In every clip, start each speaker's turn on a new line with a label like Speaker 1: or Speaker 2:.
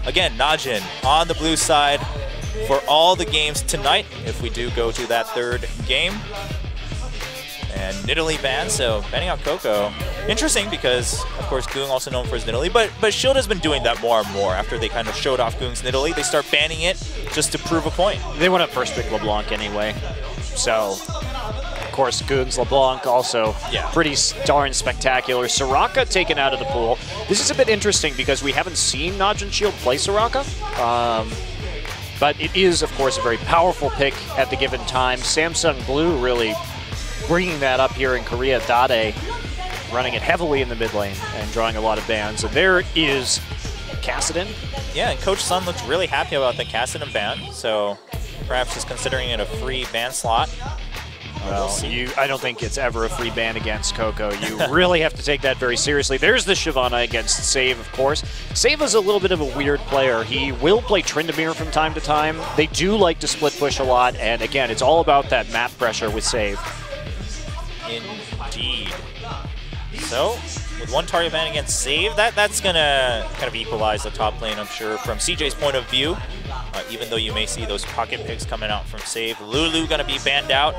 Speaker 1: again, NaJin on the blue side for all the games tonight, if we do go to that third game. And Nidalee banned, so banning out Coco. Interesting because, of course, Goong also known for his Nidalee, but Shield has been doing that more and more. After they kind of showed off Goong's Nidalee, they start banning it just to prove a point.
Speaker 2: They want to first pick LeBlanc anyway, so of course Goong's LeBlanc also pretty darn spectacular. Soraka taken out of the pool. This is a bit interesting because we haven't seen NaJin Shield play Soraka, but it is, of course, a very powerful pick at the given time. Samsung Blue really bringing that up here in Korea. Dade running it heavily in the mid lane and drawing a lot of bans. And there is Kassadin.
Speaker 1: Yeah, and Coach Sun looked really happy about the Kassadin ban, so perhaps just considering it a free ban slot.
Speaker 2: Well, I don't think it's ever a free ban against Coco. You really have to take that very seriously. There's the Shyvana against Save, of course. Save is a little bit of a weird player. He will play Tryndamere from time to time. They do like to split push a lot, and again, it's all about that map pressure with Save.
Speaker 1: Indeed. So, with one target ban against Save, that's gonna kind of equalize the top lane, I'm sure, from CJ's point of view. Even though you may see those pocket picks coming out from Save. Lulu gonna be banned out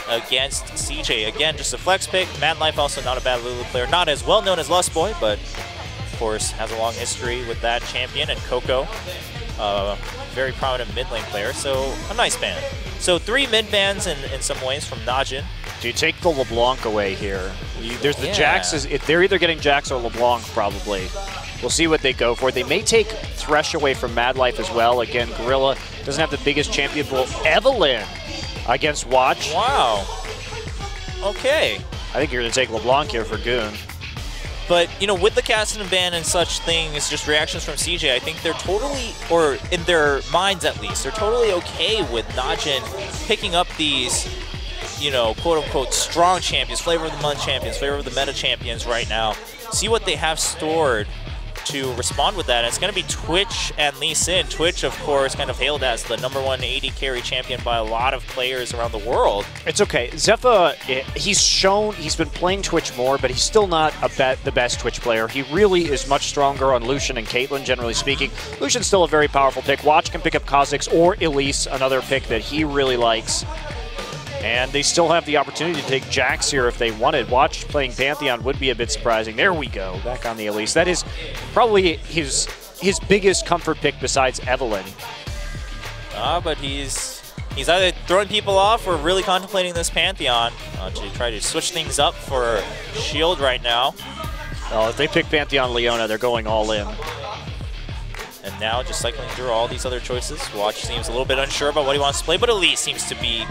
Speaker 1: against CJ. Again, just a flex pick. Mad Life also not a bad Lulu player. Not as well known as Lust Boy, but of course has a long history with that champion. And Coco, very prominent mid lane player, so a nice ban. So 3 mid bans in some ways from NaJin.
Speaker 2: Do you take the LeBlanc away here? There's the Jax. They're either getting Jax or LeBlanc, probably. We'll see what they go for. They may take Thresh away from Mad Life as well. Again, Gorilla doesn't have the biggest champion pool. Evelyn against Watch.
Speaker 1: Wow. Okay.
Speaker 2: I think you're going to take LeBlanc here for Goon.
Speaker 1: But, you know, with the Kassadin ban and such things, just reactions from CJ, I think they're totally, or in their minds at least, they're totally okay with NaJin picking up these, you know, quote-unquote strong champions, flavor of the month champions, flavor of the meta champions right now. See what they have stored to respond with that. And it's going to be Twitch and Lee Sin. Twitch, of course, kind of hailed as the #1 AD carry champion by a lot of players around the world.
Speaker 2: It's okay. Zephyr, he's been playing Twitch more, but he's still not the best Twitch player. He really is much stronger on Lucian and Caitlyn, generally speaking. Lucian's still a very powerful pick. Watch can pick up Kha'Zix or Elise, another pick that he really likes. And they still have the opportunity to take Jax here if they wanted. Watch playing Pantheon would be a bit surprising. There we go, back on the Elise. That is probably his biggest comfort pick besides Evelyn.
Speaker 1: But he's either throwing people off or really contemplating this Pantheon to try to switch things up for Shield right now.
Speaker 2: Well, if they pick Pantheon Leona, they're going all in.
Speaker 1: And now just cycling through all these other choices. Watch seems a little bit unsure about what he wants to play, but Elise seems to be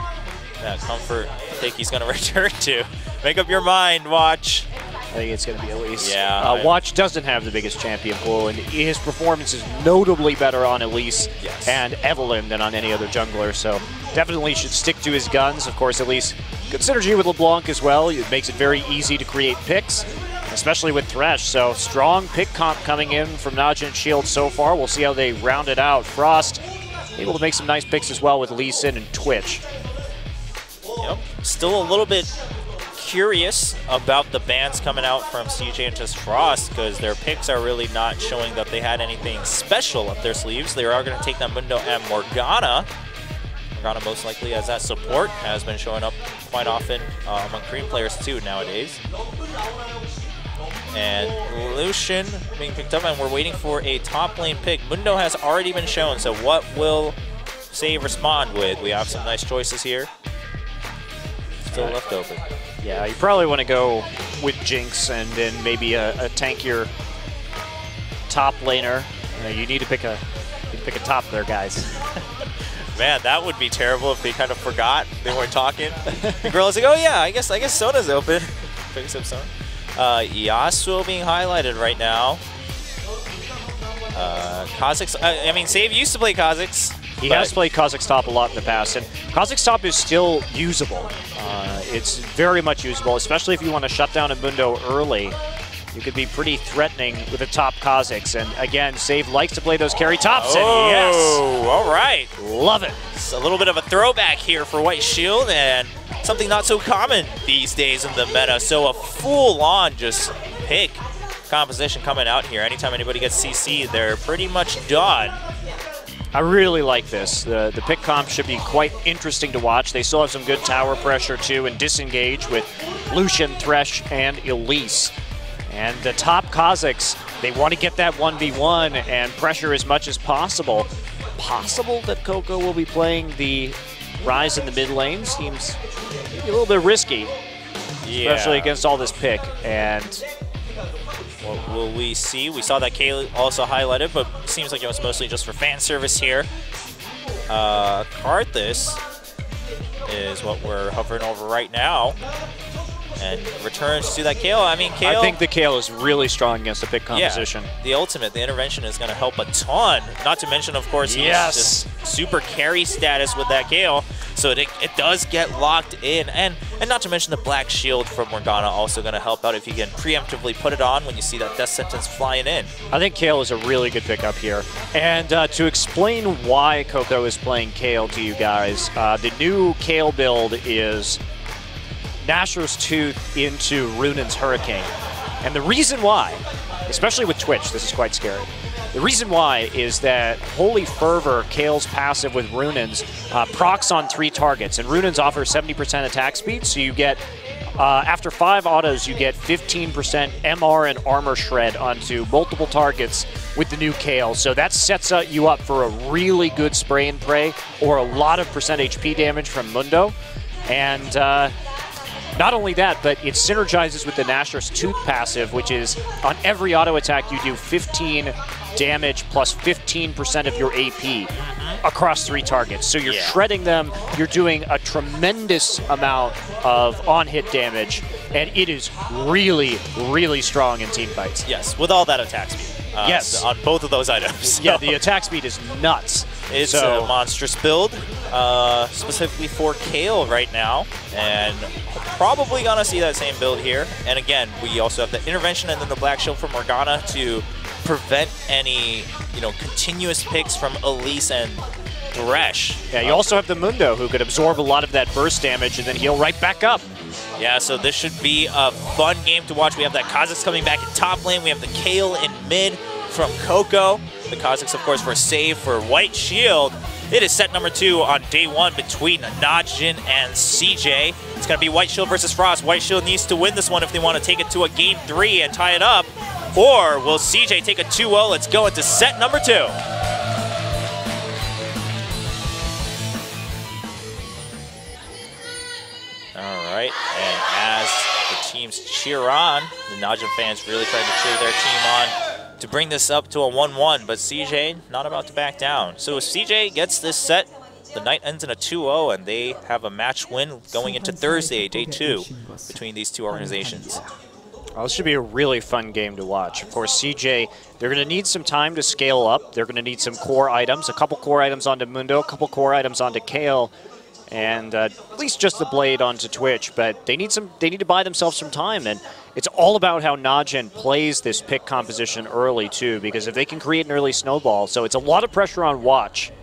Speaker 1: that comfort pick he's going to return to. Make up your mind, Watch.
Speaker 2: I think it's going to be Elise.
Speaker 1: Yeah.
Speaker 2: Watch doesn't have the biggest champion pool, and his performance is notably better on Elise and Evelyn than on any other jungler, so definitely should stick to his guns. Of course, Elise, good synergy with LeBlanc as well. It makes it very easy to create picks, especially with Thresh. So strong pick comp coming in from NaJin Shield so far. We'll see how they round it out. Frost able to make some nice picks as well with Lee Sin and Twitch.
Speaker 1: Yep. Still a little bit curious about the bans coming out from CJ and just Frost, because their picks are really not showing that they had anything special up their sleeves. They are going to take that Mundo and Morgana. Morgana most likely as that support has been showing up quite often among Korean players too nowadays. And Lucian being picked up, and we're waiting for a top lane pick. Mundo has already been shown, so what will Save respond with? We have some nice choices here. Still left open.
Speaker 2: Yeah, you probably want to go with Jinx and then maybe a tankier top laner. You need to pick a top there, guys.
Speaker 1: Man, that would be terrible if they kind of forgot they weren't talking. The girl is like, oh yeah, I guess Sona's open. Picks up Sona. Yasuo being highlighted right now. Kha'Zix, I mean, Save used to play Kha'Zix.
Speaker 2: He has played Kha'Zix top a lot in the past, and Kha'Zix top is still usable. It's very much usable, especially if you want to shut down a Mundo early. You could be pretty threatening with a top Kha'Zix. And again, Save likes to play those carry tops, and yes!
Speaker 1: Oh, all right.
Speaker 2: Love it.
Speaker 1: It's a little bit of a throwback here for White Shield, and something not so common these days in the meta. So a full-on just pick composition coming out here. Anytime anybody gets CC, they're pretty much done.
Speaker 2: I really like this. The pick comp should be quite interesting to watch. They still have some good tower pressure too, and disengage with Lucian, Thresh, and Elise. And the top Kazakhs, they want to get that 1v1 and pressure as much as possible. Possible that Coco will be playing the Ryze in the mid lane. Seems maybe a little bit risky, especially against all this pick. And
Speaker 1: what will we see? We saw that Kay also highlighted, but it seems like it was mostly just for fan service here. Karthus is what we're hovering over right now. And returns to that Kale. I mean, Kale...
Speaker 2: I think the Kale is really strong against the pick composition.
Speaker 1: Yeah, the ultimate, the intervention is going to help a ton. Not to mention, of course, he's just super carry status with that Kale. So it does get locked in. And not to mention the Black Shield from Morgana also going to help out if you can preemptively put it on when you see that death sentence flying in.
Speaker 2: I think Kale is a really good pickup here. And to explain why Coco is playing Kale to you guys, the new Kale build is Nashor's Tooth into Runan's Hurricane. And the reason why, especially with Twitch, this is quite scary. The reason why is that Holy Fervor, Kale's passive with Runan's, procs on 3 targets. And Runan's offers 70% attack speed, so you get, after 5 autos, you get 15% MR and armor shred onto multiple targets with the new Kale. So that sets you up for a really good spray and pray, or a lot of percent HP damage from Mundo. And not only that, but it synergizes with the Nashor's Tooth passive, which is on every auto attack you do 15 damage plus 15% of your AP across 3 targets. So you're shredding them, you're doing a tremendous amount of on-hit damage, and it is really, really strong in team fights.
Speaker 1: Yes, with all that attack speed.
Speaker 2: Yes.
Speaker 1: On both of those items. So
Speaker 2: yeah, the attack speed is nuts.
Speaker 1: It's a monstrous build, specifically for Kale right now, and probably going to see that same build here. And again, we also have the intervention and then the Black Shield from Morgana to prevent any, continuous picks from Elise and Thresh.
Speaker 2: Yeah, you also have the Mundo, who could absorb a lot of that burst damage and then heal right back up.
Speaker 1: Yeah, so this should be a fun game to watch. We have that Kazakhs coming back in top lane. We have the Kale in mid from Coco. The Kazakhs, of course, for save for White Shield. It is set number 2 on day 1 between NaJin and CJ. It's going to be White Shield versus Frost. White Shield needs to win this one if they want to take it to a game 3 and tie it up. Or will CJ take a 2-0? Let's go into set number 2. All right, and as the teams cheer on, the NaJin fans really trying to cheer their team on to bring this up to a 1-1, but CJ not about to back down. So if CJ gets this set, the night ends in a 2-0, and they have a match win going into Thursday, day 2, between these two organizations.
Speaker 2: Well, this should be a really fun game to watch. Of course, CJ, they're going to need some time to scale up. They're going to need some core items, a couple core items onto Mundo, a couple core items onto Kale, and at least just the Blade onto Twitch. But they need to buy themselves some time, and it's all about how NaJin plays this pick composition early too, because if they can create an early snowball, so it's a lot of pressure on Watch.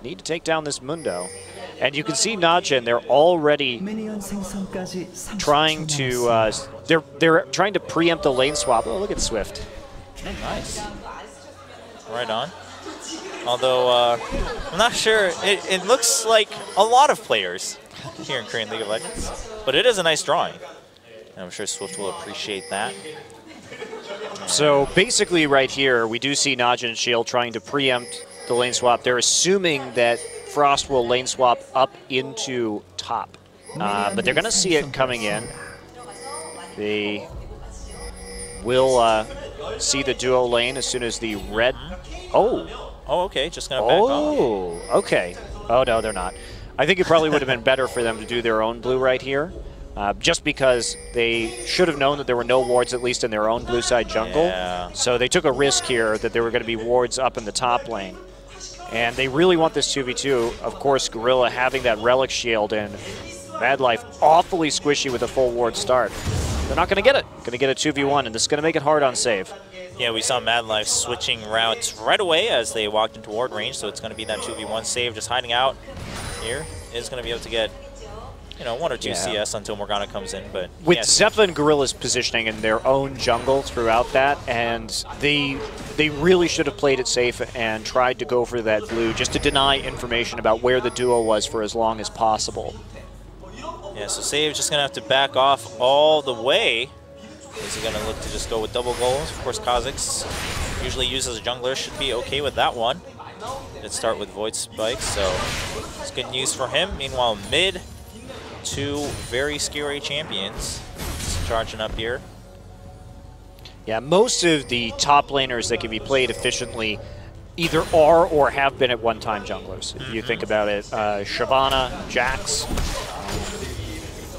Speaker 2: Need to take down this Mundo. And you can see NaJin, they're already trying to they're trying to preempt the lane swap. Oh, look at Swift.
Speaker 1: Nice. Right on. Although I'm not sure, it looks like a lot of players here in Korean League of Legends, but it is a nice drawing. And I'm sure Swift will appreciate that.
Speaker 2: So basically right here, we do see NaJin and Shield trying to preempt the lane swap. They're assuming that Frost will lane swap up into top. But they're going to see it coming in. They will see the duo lane as soon as the red... Oh,
Speaker 1: okay, just going to back off.
Speaker 2: Oh, okay. Oh, no, they're not. I think it probably would have been better for them to do their own blue right here. Just because they should have known that there were no wards, at least in their own blue side jungle.
Speaker 1: Yeah.
Speaker 2: So they took a risk here that there were going to be wards up in the top lane. And they really want this 2v2. Of course, Gorilla having that Relic Shield and Mad Life awfully squishy with a full ward start. They're not going to get it. Going to get a 2v1, and this is going to make it hard on save.
Speaker 1: Yeah, we saw Mad Life switching routes right away as they walked into ward range, so it's going to be that 2v1 save, just hiding out here. Is going to be able to get you know, 1 or 2 CS until Morgana comes in. But
Speaker 2: with Zeppelin Gorilla's positioning in their own jungle throughout that, and they really should have played it safe and tried to go for that blue just to deny information about where the duo was for as long as possible.
Speaker 1: Yeah, so Save just going to have to back off all the way. Is he going to look to just go with double goals? Of course, Kha'Zix usually used as a jungler, should be okay with that one. Let's start with Void Spike, so it's good news for him. Meanwhile, mid, 2 very scary champions charging up here.
Speaker 2: Yeah, most of the top laners that can be played efficiently either are or have been at one-time junglers. If you think about it, Shyvana, Jax,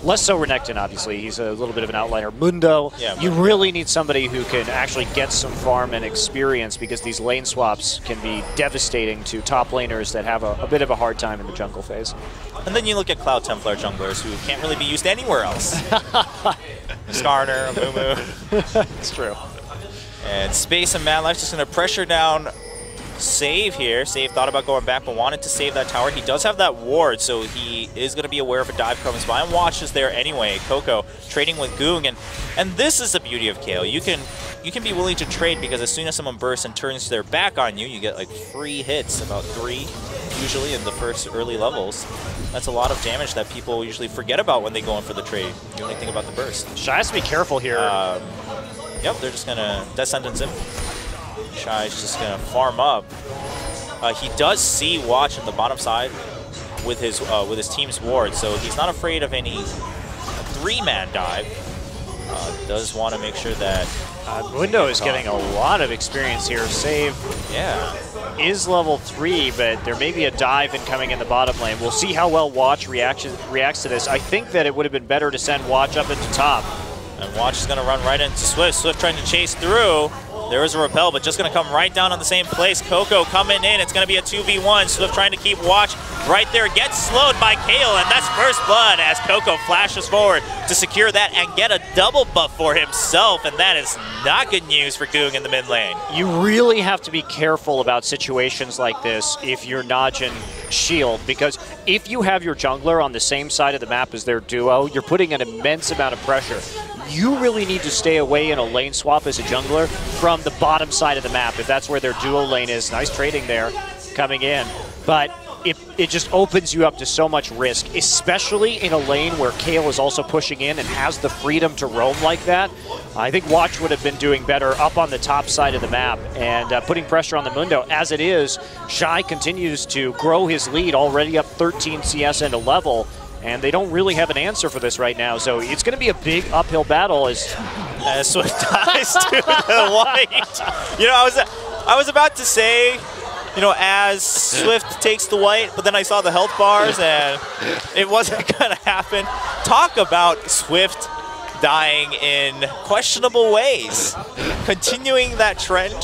Speaker 2: less so Renekton, obviously. He's a little bit of an outlier. Mundo, you really need somebody who can actually get some farm and experience, because these lane swaps can be devastating to top laners that have a bit of a hard time in the jungle phase.
Speaker 1: And then you look at Cloud Templar junglers who can't really be used anywhere else. Skarner, Amumu.
Speaker 2: It's true.
Speaker 1: And Space and Mad Life just going to pressure down Save here. Save thought about going back, but wanted to save that tower. He does have that ward, so he is going to be aware of a dive coming by, and Watch is there anyway. Coco trading with Goong, and this is the beauty of Kayle. You can be willing to trade, because as soon as someone bursts and turns their back on you, you get like free hits, about 3 usually in the first early levels. That's a lot of damage that people usually forget about when they go in for the trade. You only think about the burst.
Speaker 2: Shy has to be careful here.
Speaker 1: Yep, they're just going to death sentence him. Shy's just going to farm up. He does see Watch on the bottom side with his team's ward, so he's not afraid of any 3-man dive. Does want to make sure that
Speaker 2: Mundo is getting a lot of experience here. Save is level 3, but there may be a dive incoming in the bottom lane. We'll see how well Watch reacts to this. I think that it would have been better to send Watch up into top.
Speaker 1: And Watch is going to run right into Swift. Swift trying to chase through. There is a repel, but just going to come right down on the same place. Coco coming in. It's going to be a 2v1. Swift trying to keep Watch right there. Gets slowed by Kayle, and that's first blood as Coco flashes forward to secure that and get a double buff for himself, and that is not good news for Goong in the mid lane.
Speaker 2: You really have to be careful about situations like this if you're NaJin Shield, because if you have your jungler on the same side of the map as their duo, you're putting an immense amount of pressure. You really need to stay away in a lane swap as a jungler from the bottom side of the map, if that's where their duo lane is. Nice trading there coming in. But it just opens you up to so much risk, especially in a lane where Kayle is also pushing in and has the freedom to roam like that. I think Watch would have been doing better up on the top side of the map and putting pressure on the Mundo. As it is, Shy continues to grow his lead, already up 13 CS and a level. And they don't really have an answer for this right now, so it's going to be a big uphill battle as
Speaker 1: Swift dies to the white. You know, I was about to say, you know, as Swift takes the white, but then I saw the health bars and it wasn't going to happen. Talk about Swift dying in questionable ways. Continuing that trend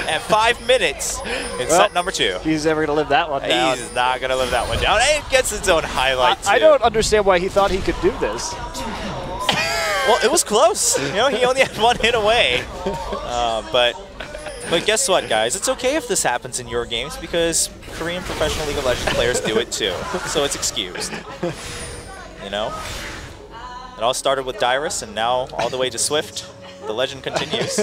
Speaker 1: at 5 minutes in set number 2.
Speaker 2: He's never going to live that one down.
Speaker 1: He's not going to live that one down. And it gets its own highlight, too.
Speaker 2: I don't understand why he thought he could do this.
Speaker 1: Well, it was close. You know, he only had 1 hit away. But guess what, guys? It's okay if this happens in your games, because Korean professional League of Legends players do it, too. So it's excused. You know? It all started with Dyrus, and now all the way to Swift. The legend continues.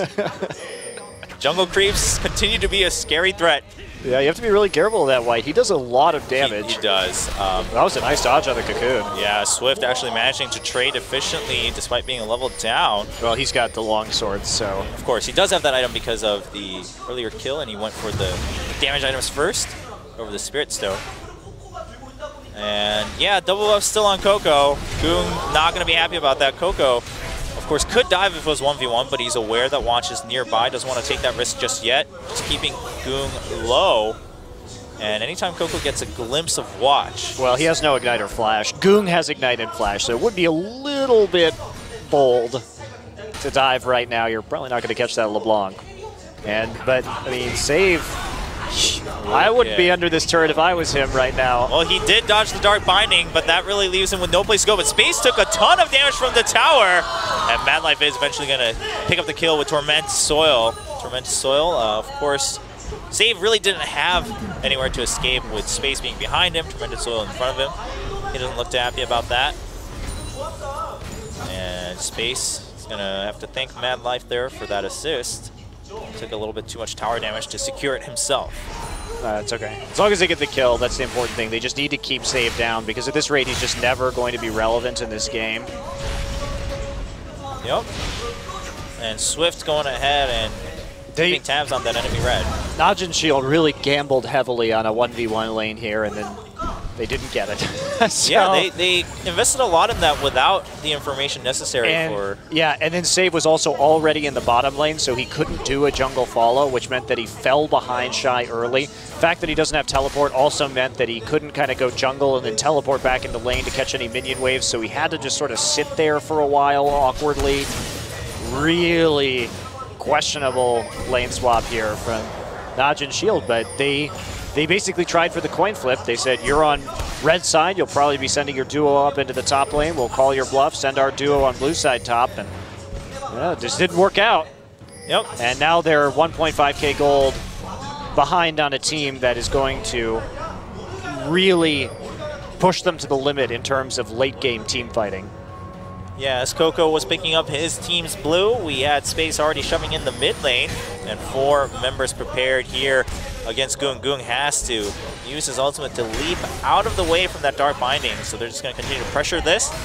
Speaker 1: Jungle creeps continue to be a scary threat.
Speaker 2: Yeah, you have to be really careful of that white. He does a lot of damage.
Speaker 1: He does.
Speaker 2: That was a nice dodge on the Cocoon.
Speaker 1: Yeah, Swift actually managing to trade efficiently despite being a level down.
Speaker 2: Well, he's got the long sword, so...
Speaker 1: Of course, he does have that item because of the earlier kill, and he went for the damage items first over the Spirit Stone. And yeah, double buff still on Coco. Goong not going to be happy about that. Coco, of course, could dive if it was 1v1, but he's aware that Watch is nearby. Doesn't want to take that risk just yet. Just keeping Goong low. And anytime Coco gets a glimpse of Watch...
Speaker 2: Well, he has no Ignite or Flash. Goong has Ignite and Flash, so it would be a little bit bold to dive right now. You're probably not going to catch that LeBlanc. But, I mean, save... I wouldn't be under this turret if I was him right now.
Speaker 1: Well, he did dodge the Dark Binding, but that really leaves him with no place to go. But Space took a ton of damage from the tower. And Mad Life is eventually going to pick up the kill with Torment Soil. Torment Soil, of course, Save really didn't have anywhere to escape with Space being behind him, Tormented Soil in front of him. He doesn't look too happy about that. And Space is going to have to thank Mad Life there for that assist. Took a little bit too much tower damage to secure it himself.
Speaker 2: It's okay. As long as they get the kill, that's the important thing. They just need to keep Save down, because at this rate, he's just never going to be relevant in this game.
Speaker 1: Yep. And Swift going ahead and keeping tabs on that enemy red.
Speaker 2: NaJin Shield really gambled heavily on a 1v1 lane here, and then they didn't get it. So,
Speaker 1: yeah, they invested a lot in that without the information necessary for...
Speaker 2: Yeah, and then Save was also already in the bottom lane, so he couldn't do a jungle follow, which meant that he fell behind Shy early. The fact that he doesn't have teleport also meant that he couldn't kind of go jungle and then teleport back into lane to catch any minion waves, so he had to just sort of sit there for a while awkwardly. Really questionable lane swap here from NaJin Shield, but they basically tried for the coin flip. They said, you're on red side, you'll probably be sending your duo up into the top lane. We'll call your bluff, send our duo on blue side top, and yeah, it just didn't work out.
Speaker 1: Yep.
Speaker 2: And now they're 1.5k gold behind on a team that is going to really push them to the limit in terms of late game team fighting.
Speaker 1: Yeah, as Coco was picking up his team's blue, we had Space already shoving in the mid lane, and 4 members prepared here against Goong. Goong has to use his ultimate to leap out of the way from that Dark Binding, so they're just going to continue to pressure this.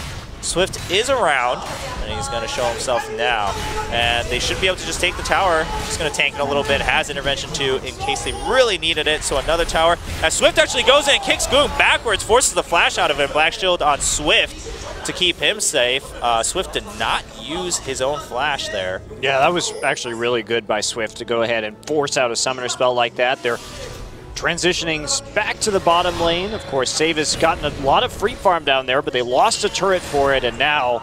Speaker 1: Swift is around, and he's going to show himself now. And they should be able to just take the tower. Just going to tank it a little bit, has intervention too, in case they really needed it. So another tower. As Swift actually goes in and kicks Goong backwards, forces the flash out of him. Black Shield on Swift to keep him safe. Swift did not use his own flash there.
Speaker 2: Yeah, that was actually really good by Swift to go ahead and force out a summoner spell like that. They're transitioning back to the bottom lane. Of course, Save has gotten a lot of free farm down there, but they lost a turret for it, and now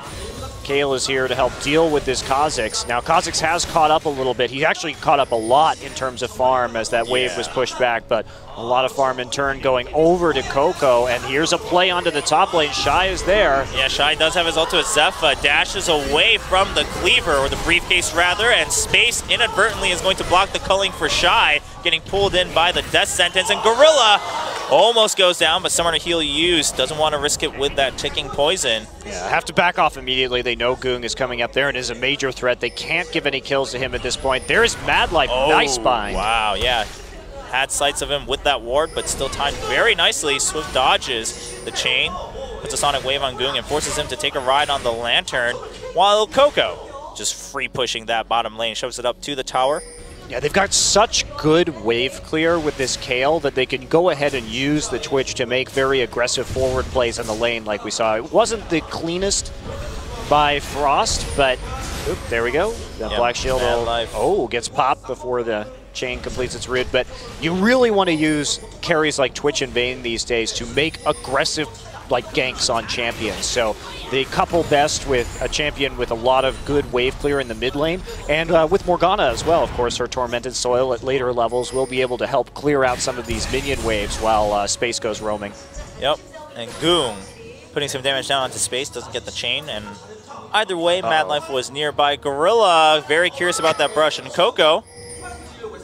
Speaker 2: Kale is here to help deal with this Kha'Zix. Now, Kha'Zix has caught up a little bit. He actually caught up a lot in terms of farm as that wave was pushed back, but a lot of farm in turn going over to Coco, and here's a play onto the top lane. Shy is there.
Speaker 1: Yeah, Shy does have his ult with Zephyr, dashes away from the cleaver, or the briefcase rather, and Space inadvertently is going to block the culling for Shy, getting pulled in by the death sentence, and Gorilla almost goes down, but Summoner Heal used, doesn't want to risk it with that ticking poison.
Speaker 2: Yeah, have to back off immediately. They know Goong is coming up there and is a major threat. They can't give any kills to him at this point. There's Mad Life, nice bind.
Speaker 1: Wow, yeah. Had sights of him with that ward, but still timed very nicely. Swift dodges the chain, puts a Sonic Wave on Goong, and forces him to take a ride on the Lantern, while Coco just free pushing that bottom lane, shoves it up to the tower.
Speaker 2: Yeah, they've got such good wave clear with this Kale that they can go ahead and use the Twitch to make very aggressive forward plays in the lane like we saw. It wasn't the cleanest by Frost, but there we go. The Black Shield gets popped before the chain completes its route. But you really want to use carries like Twitch and Vayne these days to make aggressive ganks on champions. So they couple best with a champion with a lot of good wave clear in the mid lane, and with Morgana as well. Of course, her Tormented Soil at later levels will be able to help clear out some of these minion waves while Space goes roaming.
Speaker 1: Yep, and Goong putting some damage down onto Space, doesn't get the chain, and either way, Mad Life was nearby. Gorilla, very curious about that brush, and Coco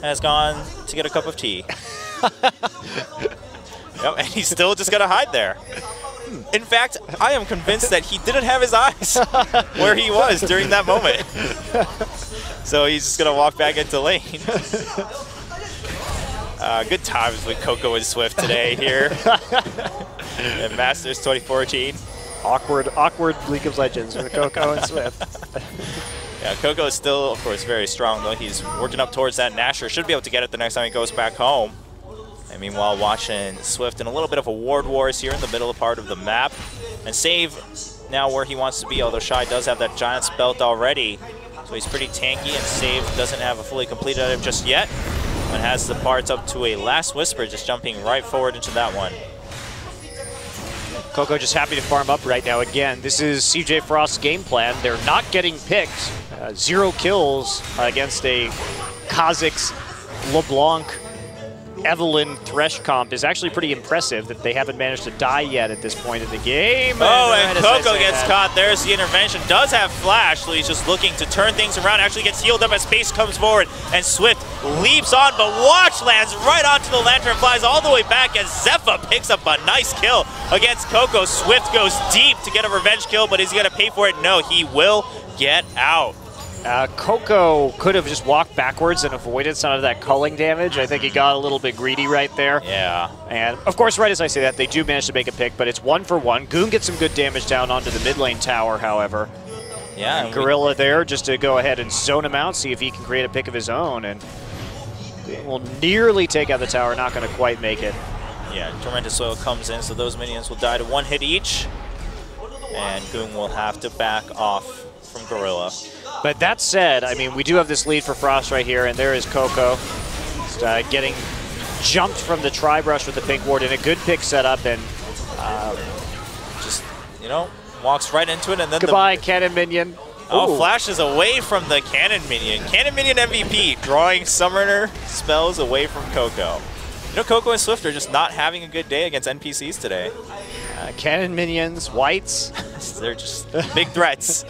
Speaker 1: has gone to get a cup of tea. Yep, and he's still just gonna hide there. In fact, I am convinced that he didn't have his eyes where he was during that moment. So he's just gonna walk back into lane. Good times with Coco and Swift today here at Masters 2014.
Speaker 2: Awkward League of Legends with Coco and Swift.
Speaker 1: Yeah, Coco is still, of course, very strong, though. He's working up towards that Nasher. Should be able to get it the next time he goes back home. And meanwhile, watching Swift in a little bit of a ward wars here in the middle part of the map. And Save now where he wants to be, although Shy does have that Giant's Belt already. So he's pretty tanky, and Save doesn't have a fully completed item just yet. But has the parts up to a Last Whisper, just jumping right forward into that one.
Speaker 2: Coco just happy to farm up right now. Again, this is CJ Frost's game plan. They're not getting picked. 0 kills against a Kha'Zix LeBlanc Evelyn Thresh comp is actually pretty impressive that they haven't managed to die yet at this point in the game.
Speaker 1: Oh, and Coco gets caught. There's the intervention. Does have flash, so he's just looking to turn things around. Actually gets healed up as Space comes forward, and Swift leaps on, but watch lands right onto the lantern, flies all the way back as Zephyr picks up a nice kill against Coco. Swift goes deep to get a revenge kill, but is he going to pay for it? No, he will get out.
Speaker 2: Coco could have just walked backwards and avoided some of that culling damage. I think he got a little bit greedy right there.
Speaker 1: Yeah.
Speaker 2: And, of course, right as I say that, they do manage to make a pick, but it's 1 for 1. Goon gets some good damage down onto the mid lane tower, however.
Speaker 1: Yeah.
Speaker 2: And Gorilla there just to go ahead and zone him out, see if he can create a pick of his own. And will nearly take out the tower, not going to quite make it.
Speaker 1: Yeah, Tormented Soil comes in, so those minions will die to 1 hit each. And Goon will have to back off from Gorilla.
Speaker 2: But that said, I mean, we do have this lead for Frost right here, and there is Coco just, getting jumped from the tri-brush with the pink ward in a good pick setup, and
Speaker 1: just, you know, walks right into it, and then
Speaker 2: goodbye, cannon minion.
Speaker 1: Oh, flashes away from the cannon minion. Cannon minion MVP, drawing summoner spells away from Coco. You know, Coco and Swift are just not having a good day against NPCs today.
Speaker 2: Cannon minions, whites.
Speaker 1: They're just big threats.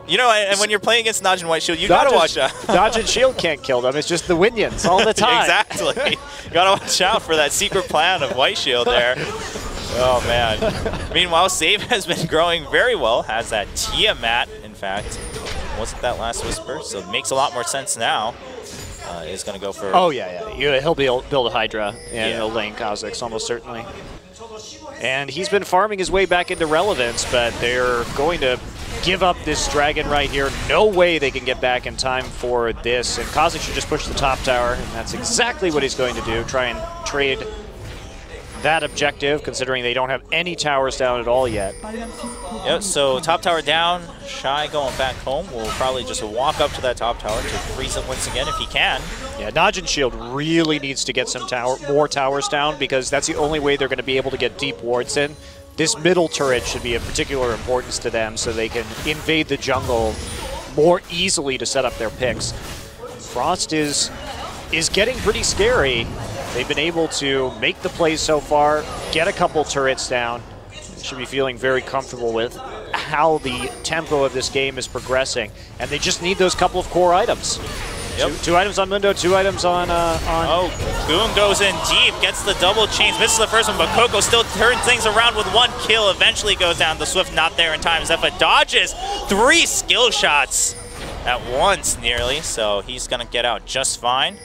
Speaker 1: You know, and when you're playing against NaJin White Shield, you gotta watch out.
Speaker 2: NaJin Shield can't kill them, it's just the Winions all the time.
Speaker 1: Exactly. You gotta watch out for that secret plan of White Shield there. Oh, man. Meanwhile, Save has been growing very well, has that Tiamat, in fact. Wasn't that last Whisper, so it makes a lot more sense now. Is gonna go for...
Speaker 2: Oh, yeah. He'll build a Hydra, and he'll lane Kha'Zix, almost certainly. And he's been farming his way back into relevance, but they're going to give up this dragon right here. No way they can get back in time for this. And Kha'Zix should just push the top tower, and that's exactly what he's going to do. Try and trade that objective, considering they don't have any towers down at all yet.
Speaker 1: Yep, so top tower down. Shy going back home will probably just walk up to that top tower to freeze it once again if he can.
Speaker 2: Yeah, NaJin Shield really needs to get some more towers down, because that's the only way they're going to be able to get deep wards in. This middle turret should be of particular importance to them so they can invade the jungle more easily to set up their picks. Frost is getting pretty scary. They've been able to make the plays so far, get a couple turrets down. Should be feeling very comfortable with how the tempo of this game is progressing. And they just need those couple of core items. Yep. Two items on Mundo, 2 items on...
Speaker 1: Oh, Goon goes in deep, gets the double chains, misses the first one, but Coco still turns things around with 1 kill, eventually goes down. The Swift not there in time. Zephyr dodges 3 skill shots at once, nearly, so he's going to get out just fine.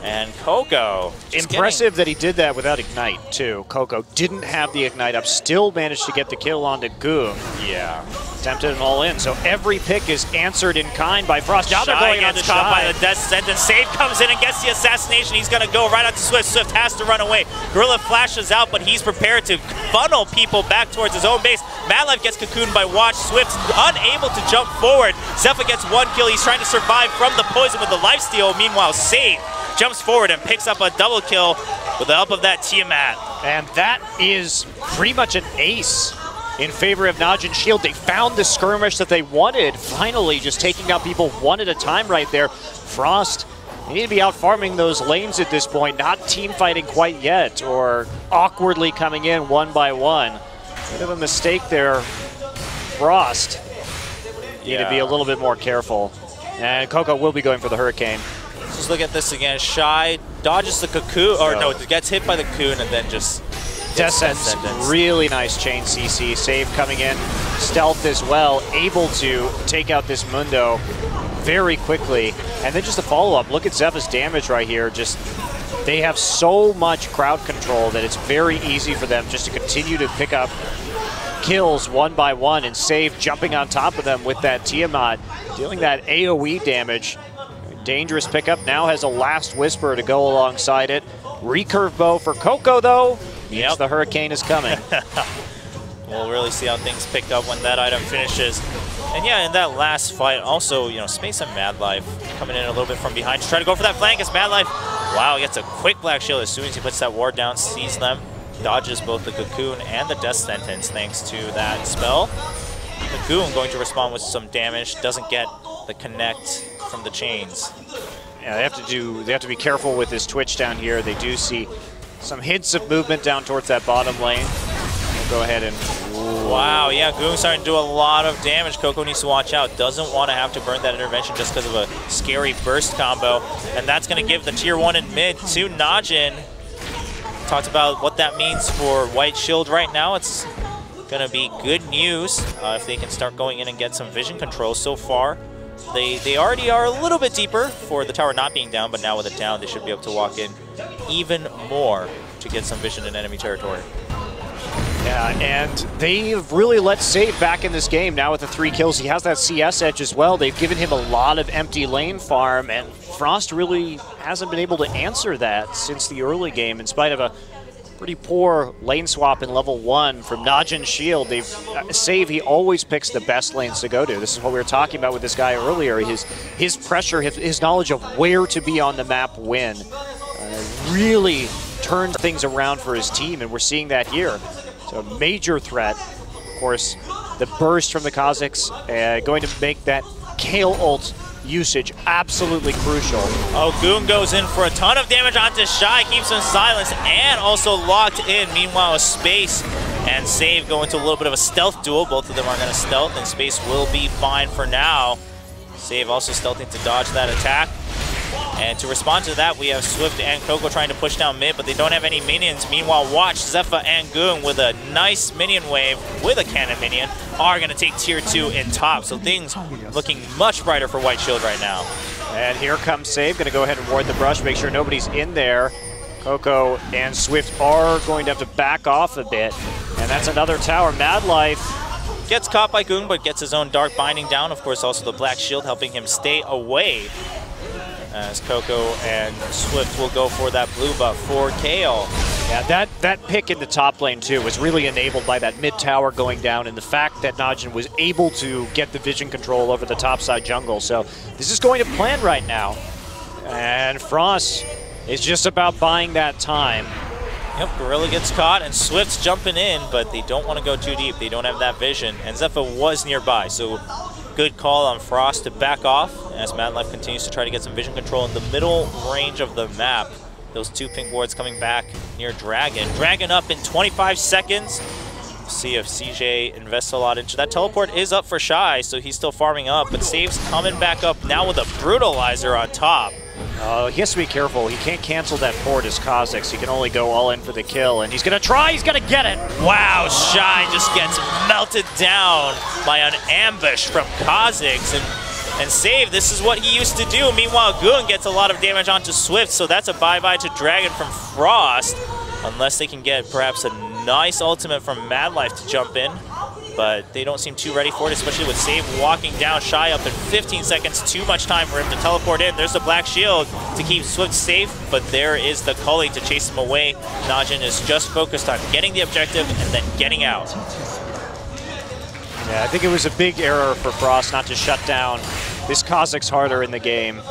Speaker 1: And Coco.
Speaker 2: Impressive that he did that without Ignite, too. Coco didn't have the Ignite up, still managed to get the kill onto Goon.
Speaker 1: Yeah.
Speaker 2: Tempted and all in. So every pick is answered in kind by Frost. Now they're going on to
Speaker 1: caught by the death sentence. Save comes in and gets the assassination. He's going to go right out to Swift. Swift has to run away. Gorilla flashes out, but he's prepared to funnel people back towards his own base. Madlife gets cocooned by Watch. Swift's unable to jump forward. Zephyr gets 1 kill. He's trying to survive from the poison with the lifesteal. Meanwhile, Save jumps forward and picks up a double kill with the help of that Tiamat.
Speaker 2: And that is pretty much an ace in favor of NaJin Shield. They found the skirmish that they wanted, finally just taking out people one at a time right there. Frost, they need to be out farming those lanes at this point, not team fighting quite yet, or awkwardly coming in 1 by 1. Bit of a mistake there, Frost. Need to be a little bit more careful. And Coco will be going for the Hurricane.
Speaker 1: Just look at this again. Shy dodges the cocoon, or no, gets hit by the cocoon and then just
Speaker 2: Death Sentence. Really nice chain CC. Save coming in. Stealth as well. Able to take out this Mundo very quickly. And then just a follow-up. Look at Zephyr's damage right here. Just, they have so much crowd control that it's very easy for them just to continue to pick up kills 1 by 1, and Save jumping on top of them with that Tiamat, dealing that AoE damage. Dangerous pickup. Now has a last Whisper to go alongside it. Recurve bow for Coco, though. Yes, the Hurricane is coming.
Speaker 1: We'll really see how things pick up when that item finishes. And yeah, in that last fight, also, you know, Space and Madlife coming in a little bit from behind to try to go for that flank as Madlife, wow, gets a quick Black Shield as soon as he puts that ward down, sees them, dodges both the Cocoon and the Death Sentence thanks to that spell. Cocoon going to respond with some damage, doesn't get the connect from the chains.
Speaker 2: Yeah, they have to be careful with this Twitch down here. They do see some hints of movement down towards that bottom lane. We'll go ahead and...
Speaker 1: Wow, yeah, Goong's starting to do a lot of damage. Coco needs to watch out. Doesn't want to have to burn that intervention just because of a scary burst combo. And that's going to give the tier 1 in mid to NaJin. Talked about what that means for White Shield right now. It's going to be good news if they can start going in and get some vision control. So far, they already are a little bit deeper for the tower not being down, but now with it down, they should be able to walk in even more to get some vision in enemy territory.
Speaker 2: Yeah, and they've really let Save back in this game now with the 3 kills. He has that CS edge as well. They've given him a lot of empty lane farm, and Frost really hasn't been able to answer that since the early game in spite of a pretty poor lane swap in level 1 from NaJin Shield. Save, he always picks the best lanes to go to. This is what we were talking about with this guy earlier. His pressure, his knowledge of where to be on the map when really turned things around for his team, and we're seeing that here. So a major threat. Of course, the burst from the Kazakhs going to make that Kale ult usage absolutely crucial.
Speaker 1: Oh, Goong goes in for a ton of damage onto Shy, keeps him silenced and also locked in. Meanwhile, Space and Save go into a little bit of a stealth duel. Both of them are going to stealth, and Space will be fine for now. Save also stealthing to dodge that attack. And to respond to that, we have Swift and Coco trying to push down mid, but they don't have any minions. Meanwhile, watch Zephyr and Goong with a nice minion wave with a cannon minion are going to take tier 2 in top. So things looking much brighter for White Shield right now.
Speaker 2: And here comes Save, going to go ahead and ward the brush, make sure nobody's in there. Coco and Swift are going to have to back off a bit. And that's another tower. Mad Life
Speaker 1: gets caught by Goong, but gets his own Dark Binding down. Of course, also the Black Shield helping him stay away, as Coco and Swift will go for that blue buff for Kale.
Speaker 2: Yeah, that pick in the top lane too was really enabled by that mid tower going down and the fact that NaJin was able to get the vision control over the topside jungle. So this is going to plan right now. And Frost is just about buying that time.
Speaker 1: Yep, Gorilla gets caught and Swift's jumping in, but they don't want to go too deep. They don't have that vision. And Zephyr was nearby, so good call on Frost to back off as Mad Life continues to try to get some vision control in the middle range of the map. Those 2 pink wards coming back near Dragon. Dragon up in 25 seconds. See if CJ invests a lot into that. Teleport is up for Shy, so he's still farming up, but Save's coming back up now with a Brutalizer on top.
Speaker 2: He has to be careful. He can't cancel that port as Kazakhs. He can only go all in for the kill, and he's going to try. He's going to get it.
Speaker 1: Wow, Shy just gets melted down by an ambush from Kazakhs. And Save, this is what he used to do. Meanwhile, Goong gets a lot of damage onto Swift, so that's a bye-bye to Dragon from Frost. Unless they can get perhaps a nice ultimate from Mad Life to jump in. But they don't seem too ready for it, especially with Save walking down Shy up in 15 seconds. Too much time for him to teleport in. There's the Black Shield to keep Swift safe, but there is the Cully to chase him away. NaJin is just focused on getting the objective and then getting out.
Speaker 2: Yeah, I think it was a big error for Frost not to shut down this Kazakhs harder in the game.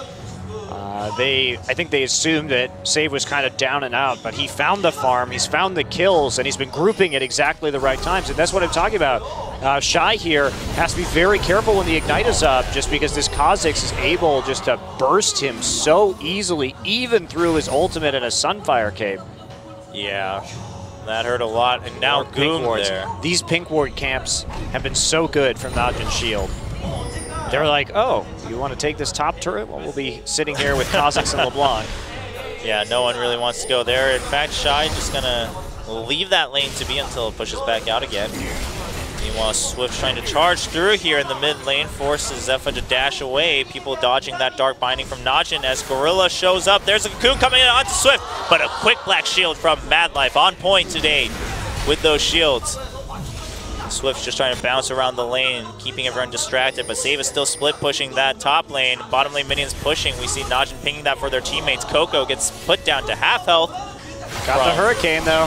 Speaker 2: I think they assumed that Save was kind of down and out, but he found the farm, he's found the kills, and he's been grouping at exactly the right times, and that's what I'm talking about. Shy here has to be very careful when the Ignite is up, just because this Kazakhs is able just to burst him so easily, even through his ultimate and a Sunfire Cape.
Speaker 1: Yeah, that hurt a lot, and now Goong there.
Speaker 2: These pink ward camps have been so good from NaJin Shield. They're like, oh, you want to take this top turret? Well, we'll be sitting here with Kazakhs and LeBlanc.
Speaker 1: Yeah, no one really wants to go there. In fact, Shy just going to leave that lane to be until it pushes back out again. Meanwhile, Swift trying to charge through here in the mid lane, forces Zephyr to dash away. People dodging that Dark Binding from NaJin as Gorilla shows up. There's a Cocoon coming in onto Swift, but a quick Black Shield from Mad Life on point today with those shields. Swift's just trying to bounce around the lane, keeping everyone distracted, but Save is still split pushing that top lane. Bottom lane minions pushing. We see NaJin pinging that for their teammates. Coco gets put down to half health.
Speaker 2: Got the Hurricane though.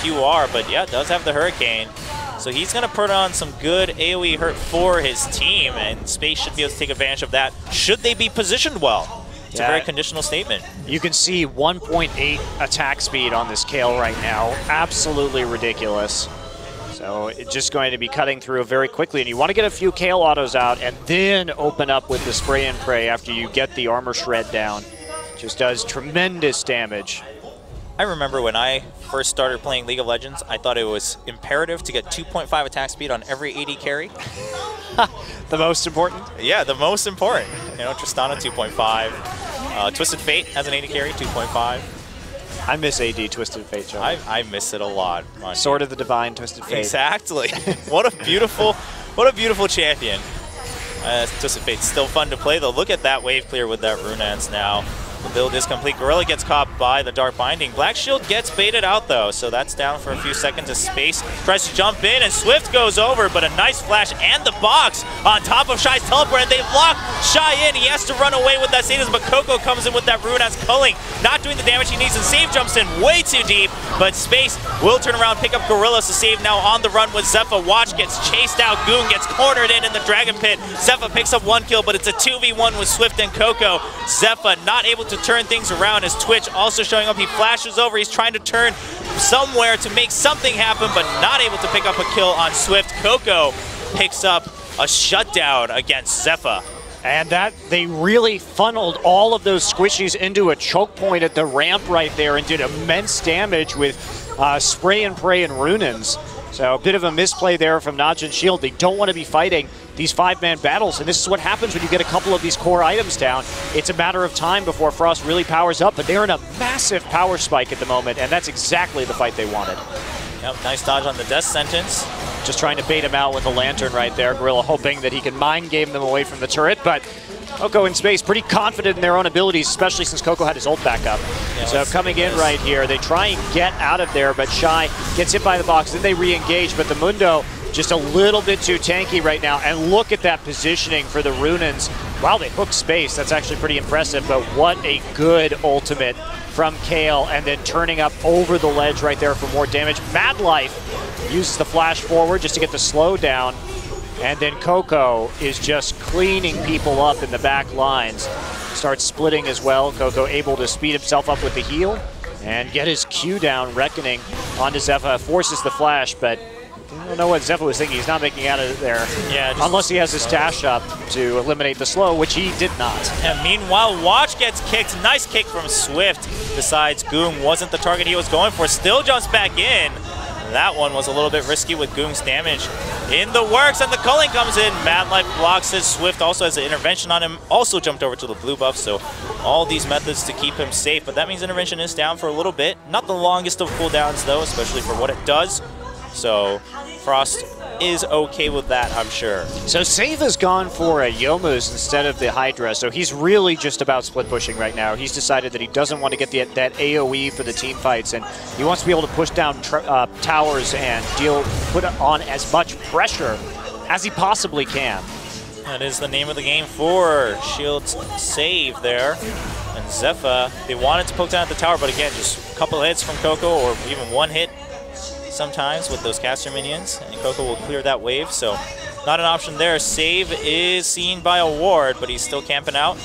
Speaker 1: QR, but yeah, does have the Hurricane. So he's going to put on some good AoE hurt for his team, and Space should be able to take advantage of that should they be positioned well. It's a very conditional statement.
Speaker 2: You can see 1.8 attack speed on this Kale right now. Absolutely ridiculous. So it's just going to be cutting through very quickly, and you want to get a few Kale autos out and then open up with the spray and pray after you get the armor shred down. just does tremendous damage.
Speaker 1: I remember when I first started playing League of Legends, I thought it was imperative to get 2.5 attack speed on every AD carry.
Speaker 2: The most important?
Speaker 1: Yeah, the most important. You know, Tristana 2.5. Twisted Fate has an AD carry, 2.5.
Speaker 2: I miss AD Twisted Fate, Joe.
Speaker 1: I miss it a lot.
Speaker 2: Sword of the Divine Twisted Fate.
Speaker 1: Exactly. what a beautiful champion. Twisted Fate's still fun to play, though. Look at that wave clear with that Runance now. The build is complete. Gorilla gets caught by the Dark Binding. Black Shield gets baited out, though, so that's down for a few seconds as Space tries to jump in, and Swift goes over, but a nice flash and the box on top of Shy's teleport, and they've locked Shy in. He has to run away with that Sadism, but Coco comes in with that Runance culling, not doing the damage he needs, and Save jumps in way too deep, but Space will turn around, pick up Gorilla, so Save now on the run with Zephyr. Watch gets chased out. Goon gets cornered in the Dragon Pit. Zephyr picks up 1 kill, but it's a 2v1 with Swift and Coco. Zephyr not able to turn things around as Twitch also showing up. He flashes over. He's trying to turn somewhere to make something happen, but not able to pick up a kill on Swift. Coco picks up a shutdown against Zephyr.
Speaker 2: And that, they really funneled all of those squishies into a choke point at the ramp right there and did immense damage with Spray and Pray and Runans. So a bit of a misplay there from NaJin Shield. They don't want to be fighting these 5-man battles, and this is what happens when you get a couple of these core items down. It's a matter of time before Frost really powers up, but they're in a massive power spike at the moment, and that's exactly the fight they wanted.
Speaker 1: Yep, nice dodge on the death sentence.
Speaker 2: Just trying to bait him out with a lantern right there. Gorilla hoping that he can mind game them away from the turret, but Coco in Space pretty confident in their own abilities, especially since Coco had his ult back up. Yeah, so coming in right here, they try and get out of there, but Shy gets hit by the box, then they re-engage, but the Mundo just a little bit too tanky right now, and look at that positioning for the Runans. Wow, they hook Space, that's actually pretty impressive, but what a good ultimate from Kale, and then turning up over the ledge right there for more damage. Mad Life uses the flash forward just to get the slow down, and then Coco is just cleaning people up in the back lines. Starts splitting as well. Coco able to speed himself up with the heal and get his Q down. Reckoning onto Zephyr, forces the flash, but I don't know what Zephyr was thinking. He's not making out of there. Yeah, unless he has his dash up to eliminate the slow, which he did not.
Speaker 1: And meanwhile, Watch gets kicked. Nice kick from Swift. Decides Goong wasn't the target he was going for. Still jumps back in. That one was a little bit risky with Goong's damage in the works, and the culling comes in. Mad Life blocks it. Swift also has an intervention on him. Also jumped over to the blue buff, so all these methods to keep him safe. But that means intervention is down for a little bit. Not the longest of cooldowns, though, especially for what it does. So Frost is okay with that, I'm sure.
Speaker 2: So Save has gone for a Youmu's instead of the Hydra, so he's really just about split pushing right now. He's decided that he doesn't want to get that AoE for the team fights, and he wants to be able to push down towers and put on as much pressure as he possibly can.
Speaker 1: That is the name of the game for Shield's Save there. And Zephyr, they wanted to poke down at the tower, but again, just a couple hits from Coco, or even one hit sometimes with those caster minions, and Coco will clear that wave, so not an option there. Save is seen by a ward, but he's still camping out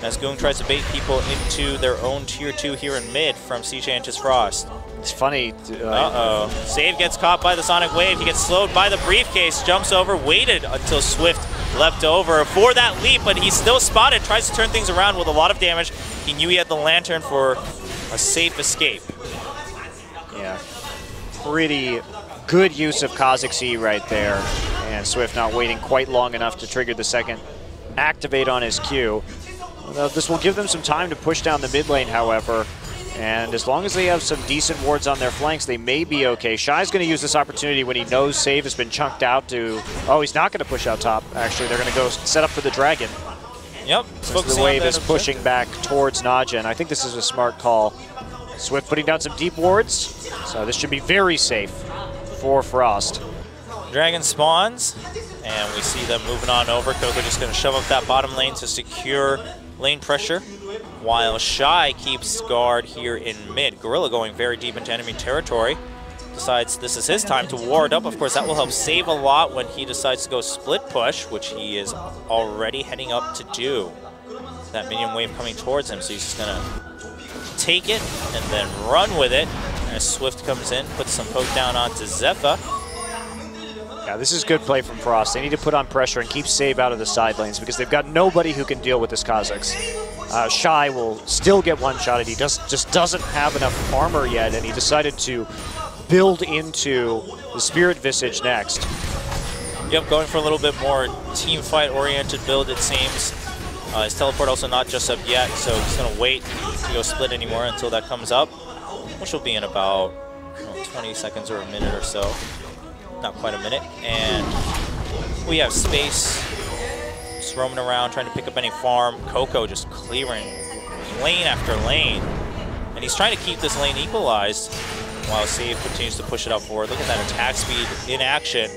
Speaker 1: as Goong tries to bait people into their own tier 2 here in mid from CJ Entus Frost.
Speaker 2: It's funny.
Speaker 1: Save gets caught by the Sonic Wave. He gets slowed by the briefcase, jumps over, waited until Swift leapt over for that leap, but he's still spotted, tries to turn things around with a lot of damage. He knew he had the lantern for a safe escape.
Speaker 2: Yeah. Pretty good use of Kha'Zix right there, and Swift not waiting quite long enough to trigger the second activate on his Q. This will give them some time to push down the mid lane, however, and as long as they have some decent wards on their flanks, they may be okay. Shy's going to use this opportunity when he knows Save has been chunked out to... Oh, he's not going to push out top, actually. They're going to go set up for the Dragon.
Speaker 1: Yep.
Speaker 2: Since the wave is pushing back towards NaJin. I think this is a smart call. Swift putting down some deep wards, so this should be very safe for Frost.
Speaker 1: Dragon spawns, and we see them moving on over. Coco just going to shove up that bottom lane to secure lane pressure, while Shy keeps guard here in mid. Gorilla going very deep into enemy territory. Decides this is his time to ward up. Of course, that will help Save a lot when he decides to go split push, which he is already heading up to do. That minion wave coming towards him, so he's just going to take it and then run with it as Swift comes in, puts some poke down onto Zephyr.
Speaker 2: Yeah, this is good play from Frost. They need to put on pressure and keep Save out of the side lanes because they've got nobody who can deal with this Kha'Zix. Shy will still get one-shotted. He just doesn't have enough armor yet, and he decided to build into the Spirit Visage next.
Speaker 1: Yep, going for a little bit more team fight-oriented build, it seems. His teleport also not just up yet, so he's going to wait to go split anymore until that comes up, which will be in about 20 seconds or a minute or so. Not quite a minute. And we have Space just roaming around, trying to pick up any farm. Coco just clearing lane after lane. And he's trying to keep this lane equalized while Save continues to push it up forward. Look at that attack speed in action.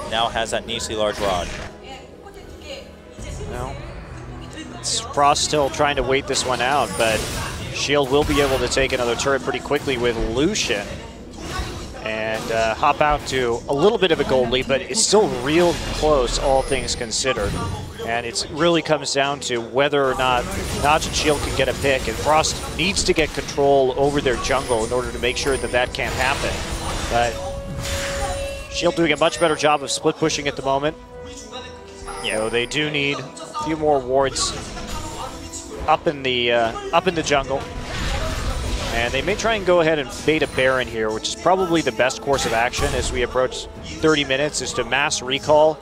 Speaker 1: Now has that needlessly large rod.
Speaker 2: Well, Frost still trying to wait this one out, but Shield will be able to take another turret pretty quickly with Lucian and hop out to a little bit of a gold lead, but it's still real close, all things considered. And it really comes down to whether or not NaJin Shield can get a pick, and Frost needs to get control over their jungle in order to make sure that that can't happen. But Shield doing a much better job of split pushing at the moment. You know, they do need a few more wards up in the jungle. And they may try and go ahead and bait a Baron here, which is probably the best course of action as we approach 30 minutes, is to mass recall.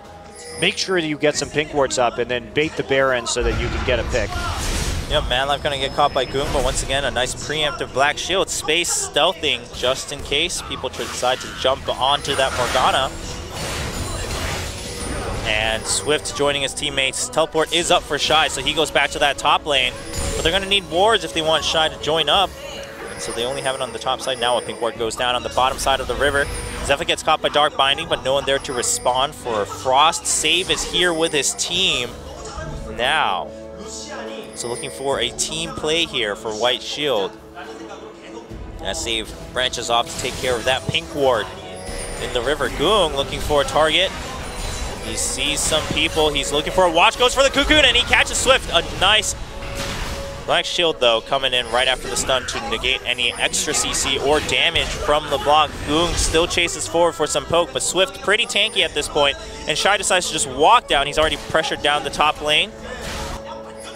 Speaker 2: Make sure that you get some pink wards up and then bait the Baron so that you can get a pick.
Speaker 1: Yep, Manlife gonna get caught by Goong, but once again, a nice preemptive Black Shield. Space stealthing just in case people decide to jump onto that Morgana. And Swift joining his teammates. Teleport is up for Shy, so he goes back to that top lane. But they're gonna need wards if they want Shy to join up. So they only have it on the top side. Now a pink ward goes down on the bottom side of the river. Zephyr gets caught by Dark Binding, but no one there to respond for Frost. Save is here with his team now. So looking for a team play here for White Shield. As Save branches off to take care of that pink ward in the river. Goong looking for a target. He sees some people. He's looking for a watch. Goes for the Cocoon, and he catches Swift. A nice Black Shield, though, coming in right after the stun to negate any extra CC or damage from LeBlanc. Goong still chases forward for some poke, but Swift pretty tanky at this point, and Shy decides to just walk down. He's already pressured down the top lane.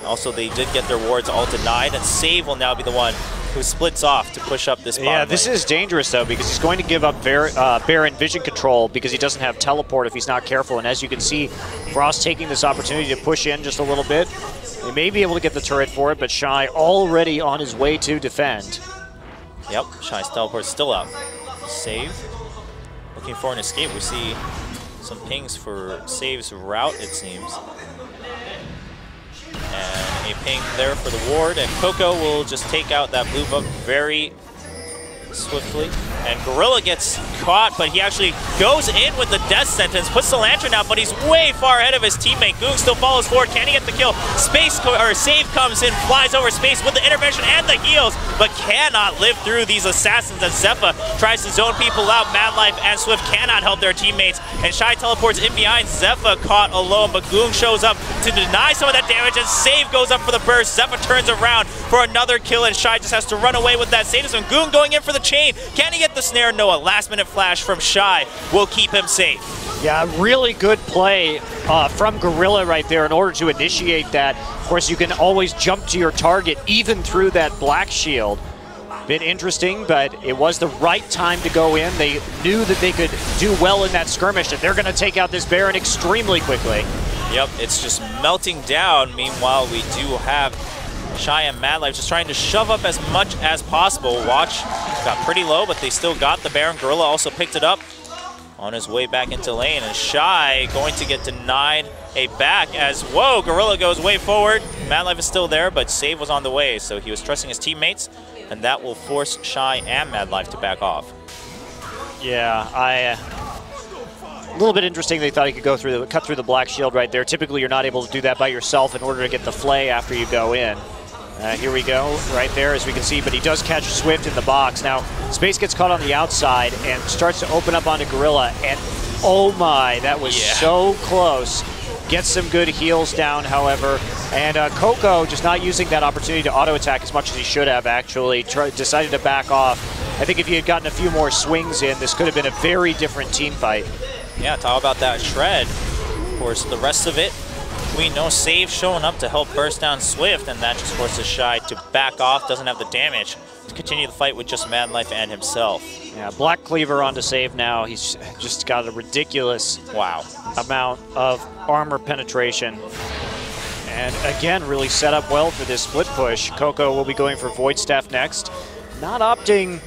Speaker 1: Also, they did get their wards all denied, and Save will now be the one who splits off to push up this bottom lane.
Speaker 2: This is dangerous, though, because he's going to give up Baron vision control because he doesn't have teleport if he's not careful. And as you can see, Frost taking this opportunity to push in just a little bit. He may be able to get the turret for it, but Shy already on his way to defend.
Speaker 1: Yep, Shy's teleport still up. Save, looking for an escape. We see some pings for Save's route, it seems. And a ping there for the ward, and Coco will just take out that blue buff very swiftly. And Gorilla gets caught, but he actually goes in with the death sentence, puts the lantern out, but he's way far ahead of his teammate. Goong still follows forward. Can he get the kill? Save comes in, flies over Space with the intervention and the heals, but cannot live through these assassins as Zephyr tries to zone people out. Manlife and Swift cannot help their teammates, and Shy teleports in behind. Zephyr caught alone, but Goong shows up to deny some of that damage, and Save goes up for the burst. Zephyr turns around for another kill, and Shy just has to run away with that sadism. Goong going in for the chain. Can he get the snare? No, a last-minute flash from Shy will keep him safe.
Speaker 2: Yeah, really good play from Gorilla right there in order to initiate that. Of course, you can always jump to your target even through that Black Shield. Bit interesting, but it was the right time to go in. They knew that they could do well in that skirmish, and they're going to take out this Baron extremely quickly.
Speaker 1: Yep, it's just melting down. Meanwhile, we do have Shy and Madlife just trying to shove up as much as possible. Watch got pretty low, but they still got the Baron. Gorilla also picked it up on his way back into lane, and Shy going to get denied a back as, whoa, Gorilla goes way forward. Madlife is still there, but Save was on the way, so he was trusting his teammates, and that will force Shy and Madlife to back off.
Speaker 2: Yeah, a little bit interesting. They thought he could go through cut through the Black Shield right there. Typically, you're not able to do that by yourself in order to get the flay after you go in. Here we go, right there, as we can see, but he does catch Swift in the box. Now, Space gets caught on the outside and starts to open up onto Gorilla, and oh my, that was so close. Gets some good heals down, however, and Coco just not using that opportunity to auto-attack as much as he should have, actually. Decided to back off. I think if he had gotten a few more swings in, this could have been a very different team fight.
Speaker 1: Yeah, talk about that shred. Of course, the rest of it We know Save showing up to help burst down Swift, and that just forces Shy to back off, doesn't have the damage to continue the fight with just Mad Life and himself.
Speaker 2: Yeah, Black Cleaver onto Save now. He's just got a ridiculous amount of armor penetration. And again, really set up well for this split push. Coco will be going for Void Staff next. Not opting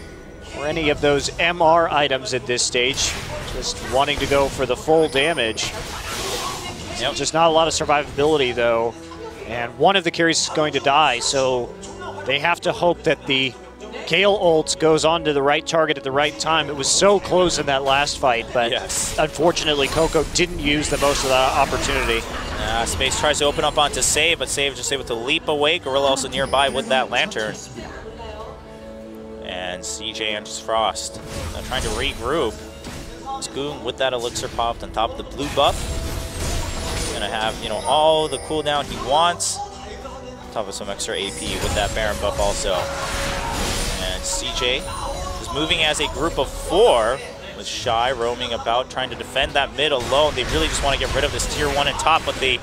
Speaker 2: for any of those MR items at this stage. Just wanting to go for the full damage. Yep. Just not a lot of survivability though. And one of the carries is going to die, so they have to hope that the Gale ult goes on to the right target at the right time. It was so close in that last fight, but unfortunately Coco didn't use the most of that opportunity.
Speaker 1: Space tries to open up onto Save, but Save just able to leap away. Gorilla also nearby with that lantern. And CJ and Frost trying to regroup. Scoon with that elixir popped on top of the blue buff. Gonna have, you know, all the cooldown he wants. On top of some extra AP with that Baron buff also. And CJ is moving as a group of 4 with Shy roaming about trying to defend that mid alone. They really just want to get rid of this tier 1 in top, but they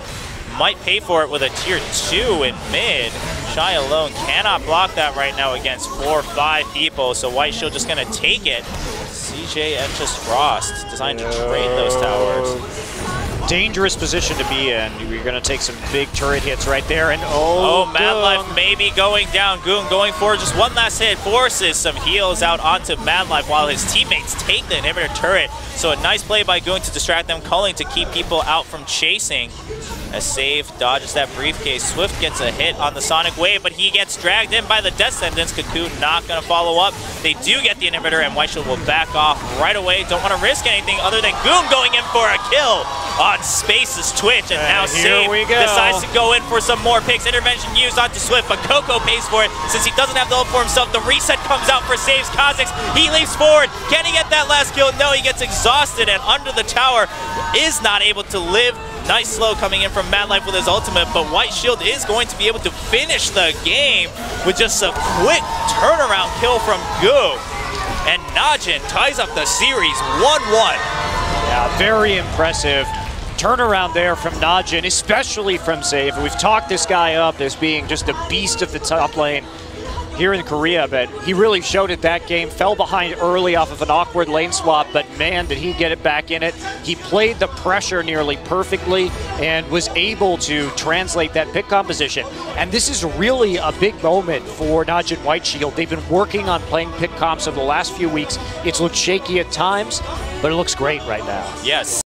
Speaker 1: might pay for it with a tier 2 in mid. Shy alone cannot block that right now against 4 or 5 people, so White Shield just gonna take it. CJ and just Frost designed to trade those towers.
Speaker 2: Dangerous position to be in. You're going to take some big turret hits right there, and
Speaker 1: Mad Life maybe going down. Goon going for just one last hit, forces some heals out onto Mad Life while his teammates take the inhibitor turret. So a nice play by Goon to distract them, culling to keep people out from chasing. As Save dodges that briefcase. Swift gets a hit on the Sonic Wave, but he gets dragged in by the Death Sentence. Cocoon not going to follow up. They do get the inhibitor, and White Shield will back off right away. Don't want to risk anything other than Goon going in for a kill on Space's Twitch. And now Save decides to go in for some more picks. Intervention used onto Swift, but Coco pays for it since he doesn't have the ult for himself. The reset comes out for Save's Kha'Zix. He leaps forward. Can he get that last kill? No, he gets exhausted, and under the tower is not able to live. Nice slow coming in from Mad Life with his ultimate, but White Shield is going to be able to finish the game with just a quick turnaround kill from Goo. And NaJin ties up the series 1-1.
Speaker 2: Yeah, very impressive turnaround there from NaJin, especially from Save. We've talked this guy up as being just a beast of the top lane here in Korea, but he really showed it that game. Fell behind early off of an awkward lane swap, but man, did he get it back in it. He played the pressure nearly perfectly and was able to translate that pick composition. And this is really a big moment for NaJin White Shield. They've been working on playing pick comps over the last few weeks. It's looked shaky at times, but it looks great right now.
Speaker 1: Yes.